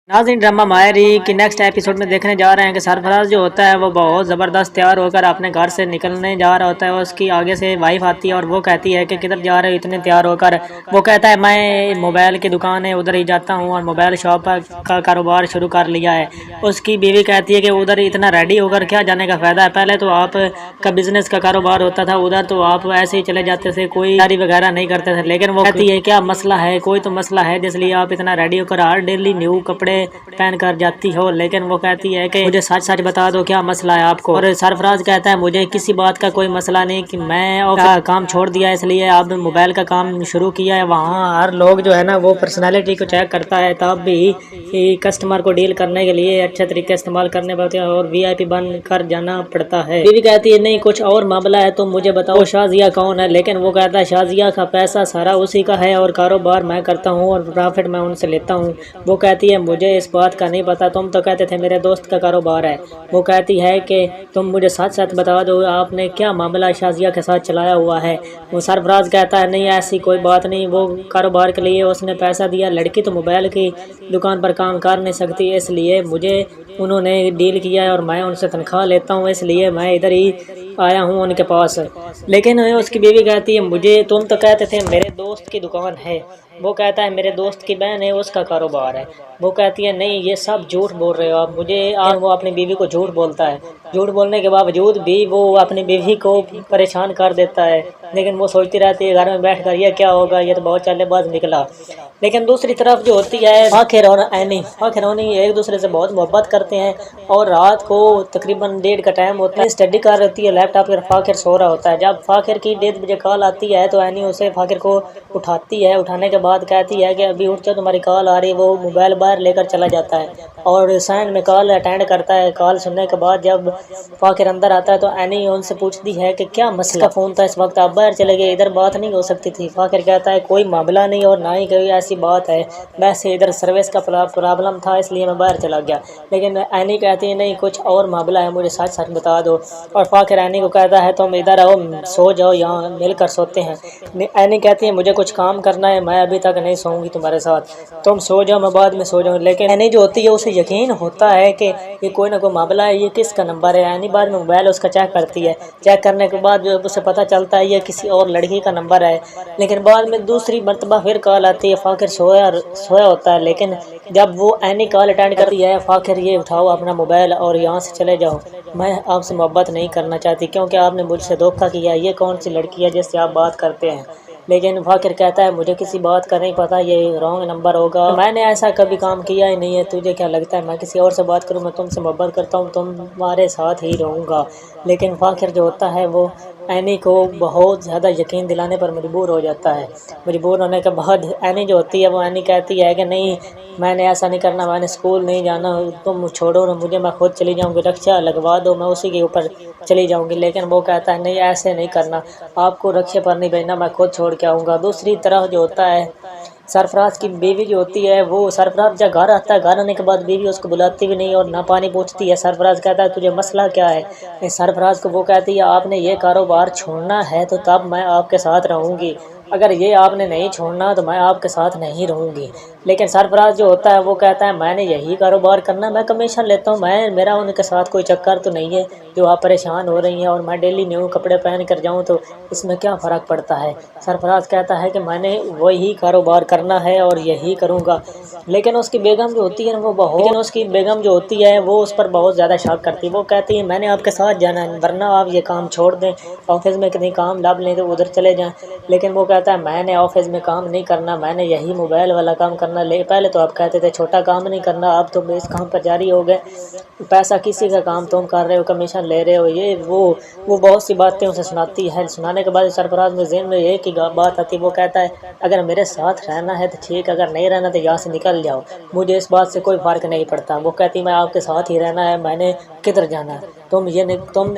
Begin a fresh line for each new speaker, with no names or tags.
नाज़रीन, ड्रामा माहिरी की next episode में देखने जा रहे हैं कि सरफराज जो होता है वो बहुत ज़बरदस्त तैयार होकर अपने घर से निकलने जा रहा होता है। उसकी आगे से वाइफ आती है और वो कहती है कि किधर जा रहे हो इतने तैयार होकर। वो कहता है मैं मोबाइल की दुकान है उधर ही जाता हूँ और मोबाइल शॉप का कारोबार शुरू कर लिया है। उसकी बीवी कहती है कि उधर इतना रेडी होकर क्या जाने का फ़ायदा है, पहले तो आप का बिज़नेस का कारोबार होता था, उधर तो आप ऐसे ही चले जाते थे, कोई तैयारी वगैरह नहीं करते थे। लेकिन वो कहती है क्या मसला है, कोई तो मसला है जिसलिए आप इतना रेडी होकर हर डेली न्यू कपड़े पहन कर जाती हो। लेकिन वो कहती है कि मुझे सच सच बता दो क्या मसला है आपको। और सरफराज कहता है मुझे किसी बात का कोई मसला नहीं कि मैं और काम छोड़ दिया इसलिए अब मोबाइल का काम शुरू किया है। वहाँ हर लोग जो है ना वो पर्सनालिटी को चेक करता है, तब भी कस्टमर को डील करने के लिए अच्छे तरीके इस्तेमाल करने पड़ते हैं और VIP बन कर जाना पड़ता है। बीवी कहती है नहीं कुछ और मामला है, तुम मुझे बताओ शाजिया कौन है। लेकिन वो कहता है शाजिया का पैसा सारा उसी का है और कारोबार मैं करता हूँ और प्रॉफिट मैं उनसे लेता हूँ। वो कहती है मुझे इस बात का नहीं पता, तुम तो कहते थे मेरे दोस्त का कारोबार है। वो कहती है कि तुम मुझे सच सच बता दो आपने क्या मामला शाजिया के साथ चलाया हुआ है। वो सरफराज कहता है नहीं ऐसी कोई बात नहीं, वो कारोबार के लिए उसने पैसा दिया, लड़की तो मोबाइल की दुकान पर काम कर नहीं सकती इसलिए मुझे उन्होंने डील किया है और मैं उनसे तनख्वाह लेता हूँ इसलिए मैं इधर ही आया हूँ उनके पास। लेकिन उसकी बीवी कहती है मुझे तुम तो कहते थे मेरे दोस्त की दुकान है। वो कहता है मेरे दोस्त की बहन है उसका कारोबार है। वो कहती है नहीं ये सब झूठ बोल रहे हो आप मुझे। वो अपनी बीवी को झूठ बोलता है, झूठ बोलने के बावजूद भी वो अपनी बीवी को परेशान कर देता है। लेकिन वो सोचती रहती है घर में बैठ कर ये क्या होगा, ये तो बहुत चालेबाज निकला। लेकिन दूसरी तरफ जो होती है फाखिर और ऐनी, फाखिर और ऐनी एक दूसरे से बहुत मोहब्बत करते हैं और रात को तकरीबन 1:30 का टाइम होता है, स्टडी कर रही है लैपटॉप पर, फाखिर सो रहा होता है। जब फाखिर की 1:30 बजे कॉल आती है तो ऐनी उसे फाखिर को उठाती है, उठाने के बाद कहती है कि अभी उठ जाओ तुम्हारी कॉल आ रही है। वो मोबाइल बाहर लेकर चला जाता है और साइड में कॉल अटेंड करता है। कॉल सुनने के बाद जब फाखिर अंदर आता है तो ऐनी उनसे पूछती है कि क्या मसला फ़ोन था इस वक्त आप बाहर चले गए, इधर बात नहीं हो सकती थी। फाखिर कहता है कोई मामला नहीं और ना ही कोई ऐसी बात है, वैसे इधर सर्विस का प्रॉब्लम था इसलिए मैं बाहर चला गया। लेकिन ऐनी कहती है नहीं कुछ और मामला है, मुझे सच सच बता दो। और फाखिर ऐनी को कहता है तुम इधर आओ सो जाओ, यहाँ मिलकर सोते हैं। ऐनी कहती है मुझे कुछ काम करना है, मैं अभी तक नहीं सोऊंगी तुम्हारे साथ, तुम सो जाओ मैं बाद में सो जाऊँ। लेकिन ऐनी जो होती है उसे यकीन होता है कि ये कोई ना कोई मामला है, ये किसका नंबर है। ऐनी बाद में मोबाइल उसका चेक करती है, चेक करने के बाद जो उसे पता चलता है ये किसी और लड़की का नंबर है। लेकिन बाद में दूसरी मरतबा फिर कॉल आती है, फाखिर सोया होता है। लेकिन जब वो ऐनी कॉल अटेंड करती है फाखिर ये उठाओ अपना मोबाइल और यहाँ से चले जाओ, मैं आपसे मोहब्बत नहीं करना चाहती क्योंकि आपने मुझसे धोखा किया, ये कौन सी लड़की है जिससे आप बात करते हैं। लेकिन फाखिर कहता है मुझे किसी बात का नहीं पता, ये रॉन्ग नंबर होगा, मैंने ऐसा कभी काम किया ही नहीं है, तुझे क्या लगता है मैं किसी और से बात करूँ, मैं तुमसे मोहब्बत करता हूँ, तुम्हारे साथ ही रहूँगा। लेकिन फाखिर जो होता है वो ऐनी को बहुत ज़्यादा यकीन दिलाने पर मजबूर हो जाता है। मजबूर होने के बाद ऐनी जो होती है वो ऐनी कहती है कि नहीं मैंने ऐसा नहीं करना, मैंने स्कूल नहीं जाना, तुम छोड़ो ना मुझे, मैं खुद चली जाऊंगी, रक्षा लगवा दो मैं उसी के ऊपर चली जाऊंगी। लेकिन वो कहता है नहीं ऐसे नहीं करना, आपको रक्षे पर नहीं भेजना, मैं खुद छोड़ के आऊँगा। दूसरी तरफ जो होता है सरफराज की बीवी जो होती है वो सरफराज जब घर आता है, घर आने के बाद बीवी उसको बुलाती भी नहीं और ना पानी पूछती है। सरफराज कहता है तुझे मसला क्या है। सरफराज को वो कहती है आपने ये कारोबार छोड़ना है तो तब मैं आपके साथ रहूँगी, अगर ये आपने नहीं छोड़ना तो मैं आपके साथ नहीं रहूँगी। लेकिन सरफराज जो होता है वो कहता है मैंने यही कारोबार करना, मैं कमीशन लेता हूँ, मेरा उनके साथ कोई चक्कर तो नहीं है जो आप परेशान हो रही हैं और मैं डेली न्यू कपड़े पहन कर जाऊँ तो इसमें क्या फ़र्क पड़ता है। सरफराज कहता है कि मैंने वही कारोबार करना है और यही करूँगा। लेकिन उसकी बेगम जो होती है वो उस पर बहुत ज़्यादा शक करती है। वो कहती है मैंने आपके साथ जाना है वरना आप ये काम छोड़ दें, ऑफिस में कहीं काम लब लें तो उधर चले जाएँ। लेकिन वो कहता है मैंने ऑफिस में काम नहीं करना, मैंने यही मोबाइल वाला काम करना। पहले तो आप कहते थे छोटा काम नहीं करना, अब तो इस काम पर जारी हो गए, पैसा किसी का काम तुम कर रहे हो, कमीशन ले रहे हो, ये वो बहुत सी बातें उसे सुनाती है। सुनाने के बाद सरफराज में ज़हन में एक ही बात आती है, वो कहता है अगर मेरे साथ रहना है तो ठीक, अगर नहीं रहना तो यहाँ से निकल जाओ, मुझे इस बात से कोई फ़र्क नहीं पड़ता। वो कहती मैं आपके साथ ही रहना है, मैंने किधर जाना है, तुम